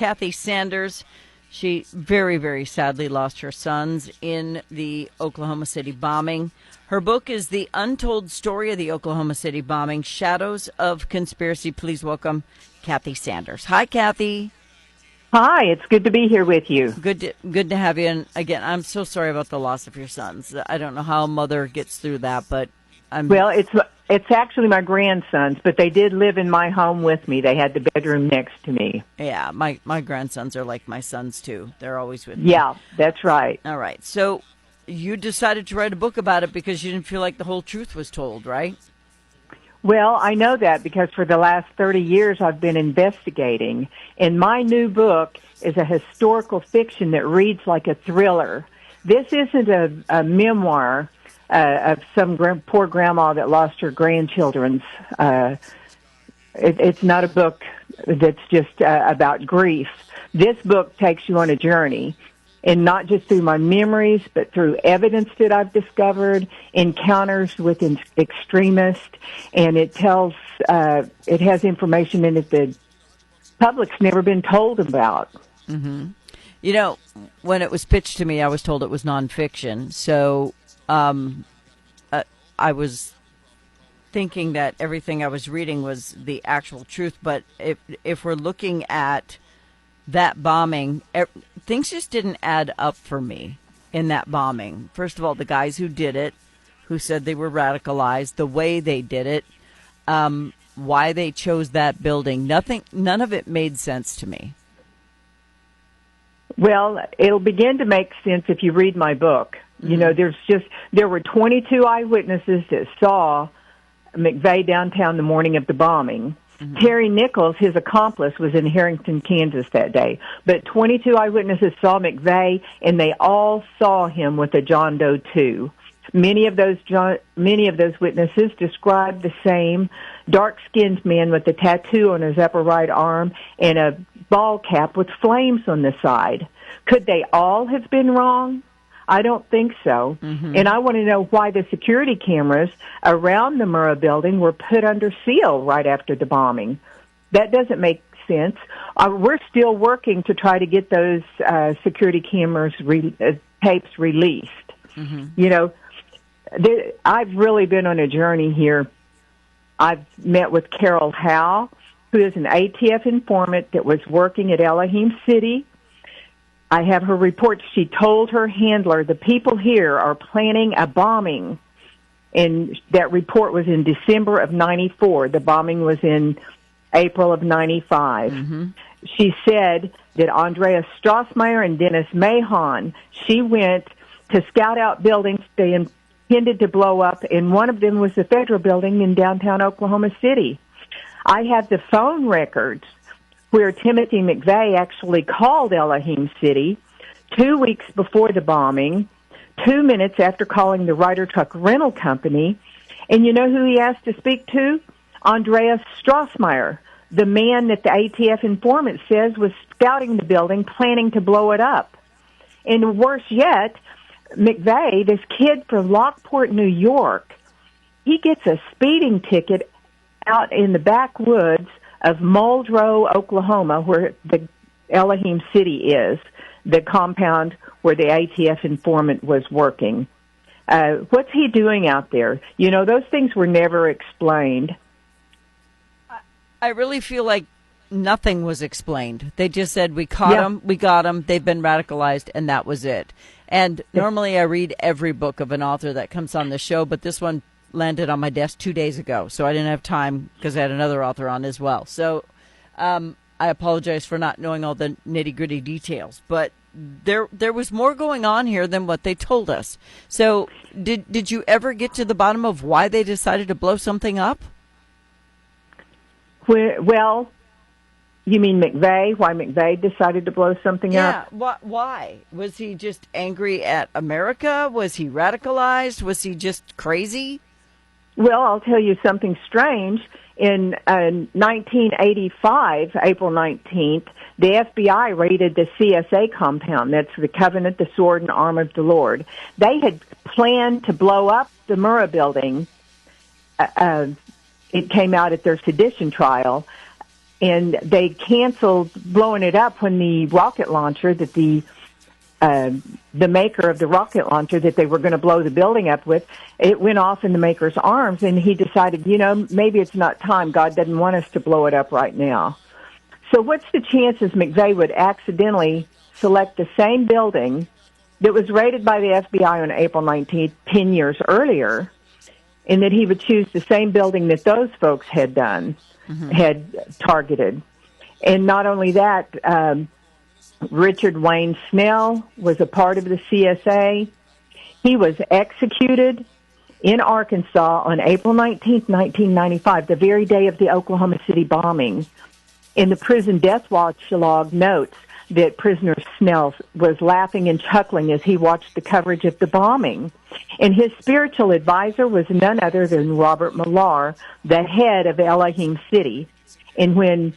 Kathy Sanders. She very, very sadly lost her sons in the Oklahoma City bombing. Her book is The Untold Story of the Oklahoma City Bombing, Shadows of Conspiracy. Please welcome Kathy Sanders. Hi, Kathy. Hi, it's good to be here with you. Good to have you. And again, I'm so sorry about the loss of your sons. I don't know how a mother gets through that, but Well, it's actually my grandsons, but they did live in my home with me. They had the bedroom next to me. Yeah, my grandsons are like my sons, too. They're always with me. Yeah, that's right. All right. So you decided to write a book about it because you didn't feel like the whole truth was told, right? Well, I know that because for the last 30 years I've been investigating, and my new book is a historical fiction that reads like a thriller. This isn't a memoir of some poor grandma that lost her grandchildren's. It's not a book that's just about grief. This book takes you on a journey, and not just through my memories, but through evidence that I've discovered, encounters with extremists, and it has information in it that public's never been told about. Mm-hmm. You know, when it was pitched to me, I was told it was nonfiction, so I was thinking that everything I was reading was the actual truth, but if we're looking at that bombing, things just didn't add up for me in that bombing. First of all, the guys who did it, who said they were radicalized, the way they did it, why they chose that building, none of it made sense to me. Well, it'll begin to make sense if you read my book. Mm-hmm. You know, there were 22 eyewitnesses that saw McVeigh downtown the morning of the bombing. Mm-hmm. Terry Nichols, his accomplice, was in Harrington, Kansas that day. But 22 eyewitnesses saw McVeigh, and they all saw him with a John Doe 2. Many of those witnesses described the same dark-skinned man with a tattoo on his upper right arm and a ball cap with flames on the side. Could they all have been wrong? I don't think so. Mm-hmm. And I want to know why the security cameras around the Murrah building were put under seal right after the bombing. That doesn't make sense. We're still working to try to get those security cameras tapes released. Mm-hmm. You know, I've really been on a journey here. I've met with Carol Howe, who is an ATF informant that was working at Elohim City. I have her report. She told her handler, the people here are planning a bombing. And that report was in December of 94. The bombing was in April of 95. Mm-hmm. She said that Andrea Strassmeyer and Dennis Mahon, she went to scout out buildings they intended to blow up, and one of them was the federal building in downtown Oklahoma City. I have the phone records where Timothy McVeigh actually called Elohim City 2 weeks before the bombing, 2 minutes after calling the Ryder Truck Rental Company. And you know who he asked to speak to? Andreas Strassmeyer, the man that the ATF informant says was scouting the building, planning to blow it up. And worse yet, McVeigh, this kid from Lockport, New York, he gets a speeding ticket out in the backwoods of Muldrow, Oklahoma, where the Elohim City is, the compound where the ATF informant was working. What's he doing out there? You know, those things were never explained. I really feel like nothing was explained. They just said, we caught them, we got them, they've been radicalized, and that was it. And normally I read every book of an author that comes on the show, but this one landed on my desk 2 days ago, so I didn't have time because I had another author on as well. So I apologize for not knowing all the nitty-gritty details, but there was more going on here than what they told us. So did you ever get to the bottom of why they decided to blow something up? Well, you mean McVeigh? Why McVeigh decided to blow something up? Yeah, why? Was he just angry at America? Was he radicalized? Was he just crazy? Well, I'll tell you something strange. In 1985, April 19th, the FBI raided the CSA compound. That's the Covenant, the Sword, and Arm of the Lord. They had planned to blow up the Murrah building. It came out at their sedition trial. and they canceled blowing it up when the rocket launcher that the maker of the rocket launcher that they were going to blow the building up with, it went off in the maker's arms, and he decided, maybe it's not time. God doesn't want us to blow it up right now. So what's the chances McVeigh would accidentally select the same building that was raided by the FBI on April 19th, 10 years earlier, and that he would choose the same building that those folks had done, had targeted? And not only that, Richard Wayne Snell was a part of the CSA. He was executed in Arkansas on April 19th, 1995, the very day of the Oklahoma City bombing. And the prison death watch log notes that prisoner Snell was laughing and chuckling as he watched the coverage of the bombing. And his spiritual advisor was none other than Robert Millar, the head of Elohim City. And when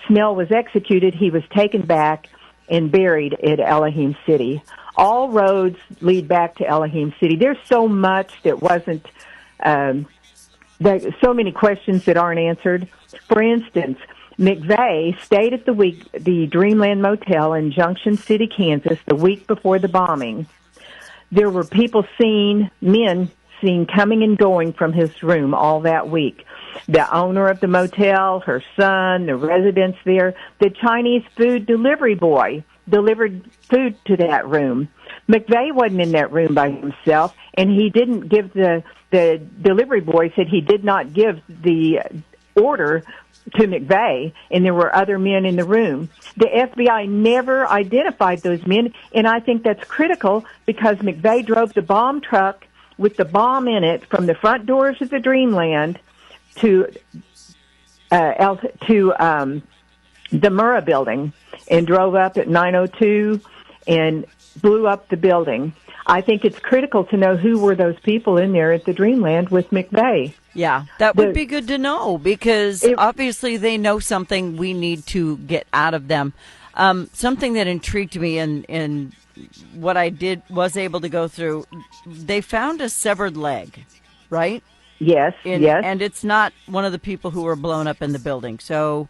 Snell was executed, he was taken back and buried at Elohim City. All roads lead back to Elohim City. There's so much that wasn't, so many questions that aren't answered. For instance, McVeigh stayed at the Dreamland Motel in Junction City, Kansas, the week before the bombing. There were men seen coming and going from his room all that week. The owner of the motel, her son, the residents there, the Chinese food delivery boy delivered food to that room. McVeigh wasn't in that room by himself, and he didn't give the delivery boy said he did not give the order to McVeigh, and there were other men in the room. The FBI never identified those men, and I think that's critical because McVeigh drove the bomb truck with the bomb in it from the front doors of the Dreamland to the Murrah building and drove up at 9:02 and blew up the building. I think it's critical to know who were those people in there at the Dreamland with McVeigh. Yeah, that would be good to know because obviously they know something we need to get out of them. Something that intrigued me in what I was able to go through, they found a severed leg, right? Yes, yes. And it's not one of the people who were blown up in the building. So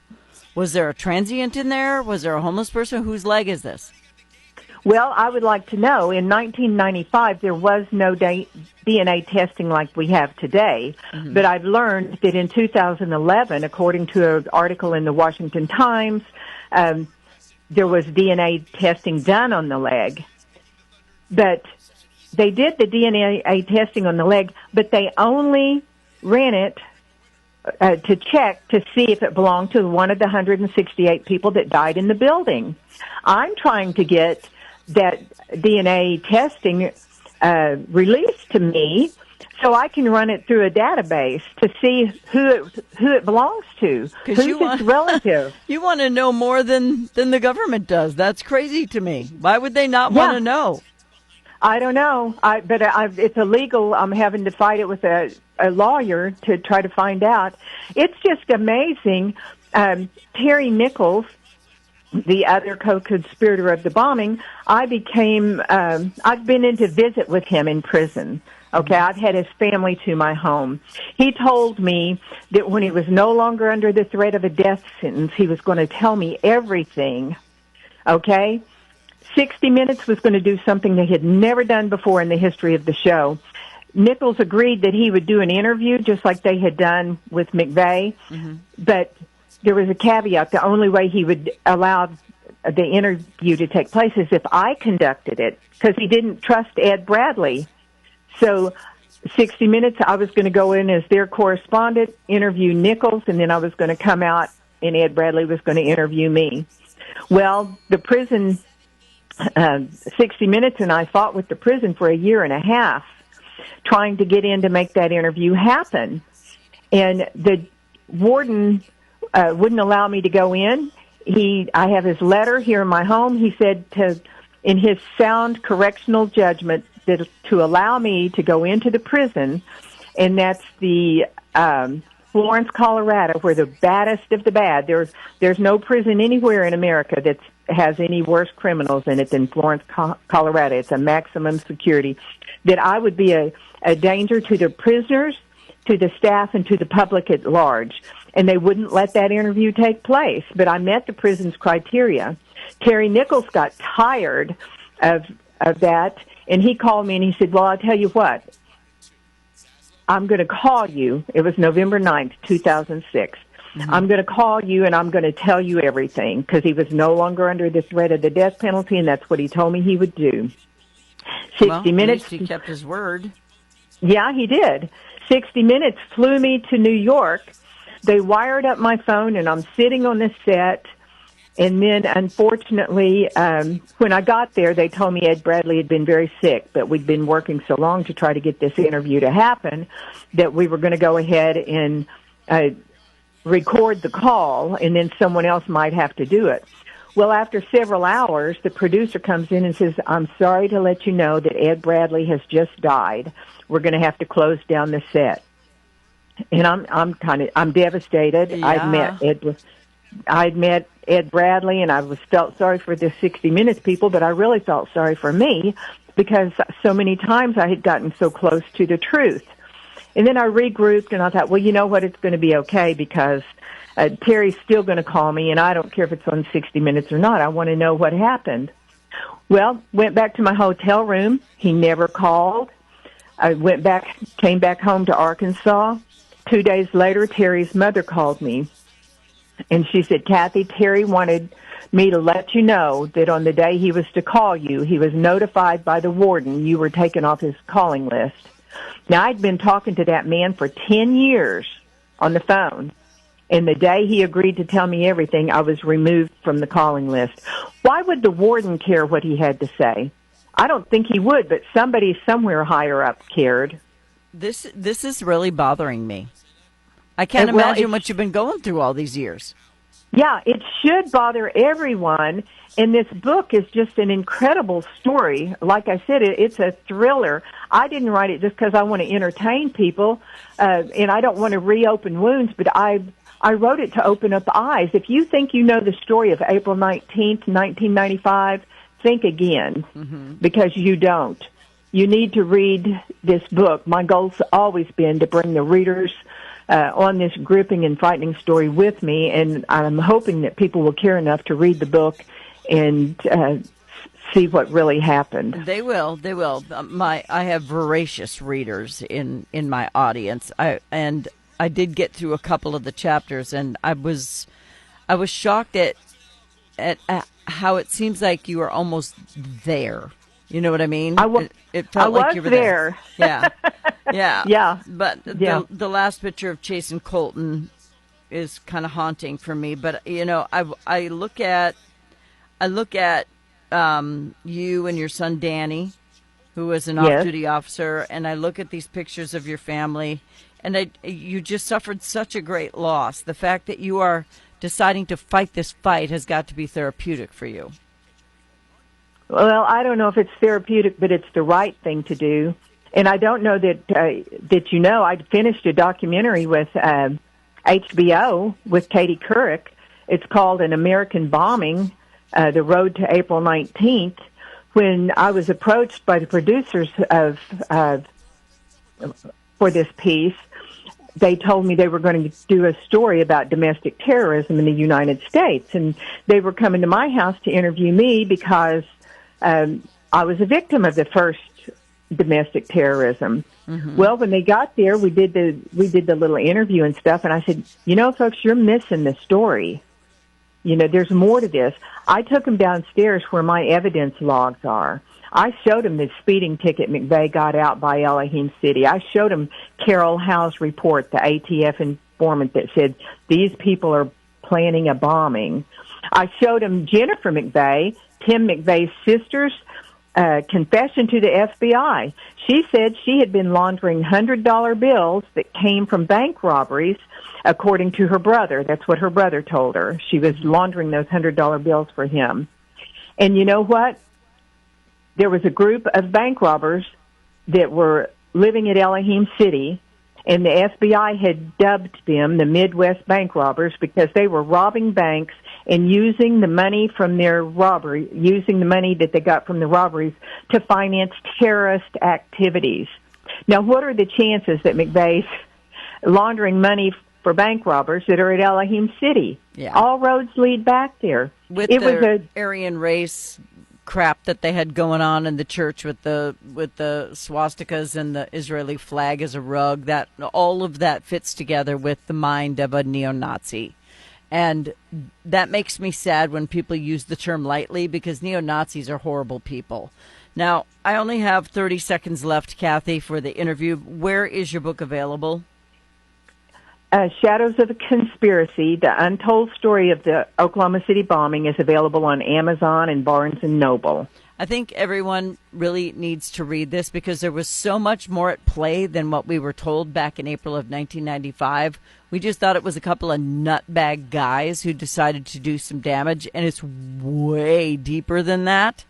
was there a transient in there? Was there a homeless person? Whose leg is this? Well, I would like to know. In 1995, there was no DNA testing like we have today. Mm-hmm. But I've learned that in 2011, according to an article in the Washington Times, there was DNA testing done on the leg. But they did the DNA testing on the leg, but they only ran it to check to see if it belonged to one of the 168 people that died in the building. I'm trying to get that DNA testing released to me so I can run it through a database to see who it belongs to, who's its relative. You want to know more than the government does. That's crazy to me. Why would they not want to know? I don't know, but it's illegal. I'm having to fight it with a lawyer to try to find out. It's just amazing. Terry Nichols, the other co-conspirator of the bombing, I've been in to visit with him in prison. Okay, I've had his family to my home. He told me that when he was no longer under the threat of a death sentence, he was going to tell me everything. Okay? 60 Minutes was going to do something they had never done before in the history of the show. Nichols agreed that he would do an interview just like they had done with McVeigh, but there was a caveat. The only way he would allow the interview to take place is if I conducted it, because he didn't trust Ed Bradley. So 60 Minutes, I was going to go in as their correspondent, interview Nichols, and then I was going to come out and Ed Bradley was going to interview me. Well, the prison, 60 Minutes, and I fought with the prison for a year and a half trying to get in to make that interview happen. And the warden wouldn't allow me to go in. I have his letter here in my home. He said in his sound correctional judgment that to allow me to go into the prison, and that's the Florence, Colorado, where the baddest of the bad. There's no prison anywhere in America that has any worse criminals in it than Florence, Colorado. It's a maximum security. That I would be a danger to the prisoners, to the staff and to the public at large. And they wouldn't let that interview take place. But I met the prison's criteria. Terry Nichols got tired of that, and he called me and he said, well, I'll tell you what. I'm going to call you. It was November 9th, 2006. Mm-hmm. I'm going to call you and I'm going to tell you everything, because he was no longer under the threat of the death penalty, and that's what he told me he would do. 60 Minutes. At least he kept his word. Yeah, he did. 60 Minutes flew me to New York. They wired up my phone, and I'm sitting on the set. And then, unfortunately, when I got there, they told me Ed Bradley had been very sick, but we'd been working so long to try to get this interview to happen that we were going to go ahead and record the call, and then someone else might have to do it. Well, after several hours, the producer comes in and says, I'm sorry to let you know that Ed Bradley has just died. We're going to have to close down the set. And I'm devastated. Yeah. I'd met Ed Bradley, and I felt sorry for the 60 Minutes people, but I really felt sorry for me, because so many times I had gotten so close to the truth. And then I regrouped, and I thought, well, you know what, it's going to be okay, because Terry's still going to call me, and I don't care if it's on 60 Minutes or not. I want to know what happened. Well, went back to my hotel room. He never called. I came back home to Arkansas. 2 days later, Terry's mother called me, and she said, Kathy, Terry wanted me to let you know that on the day he was to call you, he was notified by the warden you were taken off his calling list. Now, I'd been talking to that man for 10 years on the phone, and the day he agreed to tell me everything, I was removed from the calling list. Why would the warden care what he had to say? I don't think he would, but somebody somewhere higher up cared. This is really bothering me. I can't imagine what you've been going through all these years. Yeah, it should bother everyone, and this book is just an incredible story. Like I said, it's a thriller. I didn't write it just because I want to entertain people, and I don't want to reopen wounds, but I wrote it to open up eyes. If you think you know the story of April 19th, 1995, think again, because you don't. You need to read this book. My goal's always been to bring the readers on this gripping and frightening story with me, and I'm hoping that people will care enough to read the book and see what really happened. They will. They will. I have voracious readers in my audience. I did get through a couple of the chapters, and I was shocked at how it seems like you are almost there. You know what I mean? It felt like you were there. Yeah. Yeah. Yeah. But the last picture of Chase and Colton is kind of haunting for me. But, you know, I look at you and your son, Danny, who was an off-duty officer, and I look at these pictures of your family, and you just suffered such a great loss. The fact that you are deciding to fight this fight has got to be therapeutic for you. Well, I don't know if it's therapeutic, but it's the right thing to do. And I don't know that you know, I finished a documentary with HBO with Katie Couric. It's called An American Bombing, The Road to April 19th. When I was approached by the producers for this piece, they told me they were going to do a story about domestic terrorism in the United States. And they were coming to my house to interview me because I was a victim of the first domestic terrorism. Mm-hmm. Well, when they got there, we did the little interview and stuff, and I said, you know, folks, you're missing the story. You know, there's more to this. I took them downstairs where my evidence logs are. I showed them the speeding ticket McVeigh got out by Elohim City. I showed them Carol Howe's report, the ATF informant that said these people are planning a bombing. I showed them Jennifer McVeigh, Tim McVeigh's sister's confession to the FBI. She said she had been laundering $100 bills that came from bank robberies, according to her brother. That's what her brother told her. She was laundering those $100 bills for him. And you know what? There was a group of bank robbers that were living at Elohim City, and the FBI had dubbed them the Midwest Bank Robbers because they were robbing banks and using the money from their robbery, using the money that they got from the robberies to finance terrorist activities. Now, what are the chances that McVeigh's laundering money for bank robbers that are at Elohim City. Yeah. All roads lead back there. With It was the Aryan race crap that they had going on in the church with the swastikas and the Israeli flag as a rug, that all of that fits together with the mind of a neo-Nazi. And that makes me sad when people use the term lightly, because neo-Nazis are horrible people. Now, I only have 30 seconds left, Kathy, for the interview. Where is your book available? Shadows of a Conspiracy, the untold story of the Oklahoma City bombing, is available on Amazon and Barnes & Noble. I think everyone really needs to read this, because there was so much more at play than what we were told back in April of 1995. We just thought it was a couple of nutbag guys who decided to do some damage, and it's way deeper than that.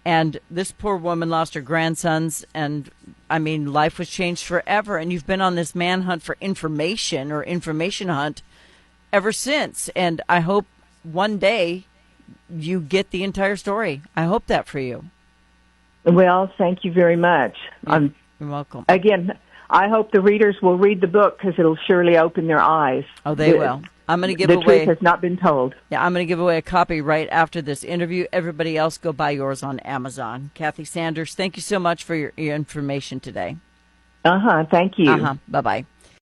And this poor woman lost her grandsons, and I mean, life was changed forever. And you've been on this manhunt for information, or information hunt, ever since. And I hope one day you get the entire story. I hope that for you. Well, thank you very much. You're welcome. Again, I hope the readers will read the book, because it'll surely open their eyes. Oh, they will. I'm going to give the away. truth has not been told. Yeah, I'm going to give away a copy right after this interview. Everybody else, go buy yours on Amazon. Kathy Sanders, thank you so much for your information today. Thank you. Bye-bye.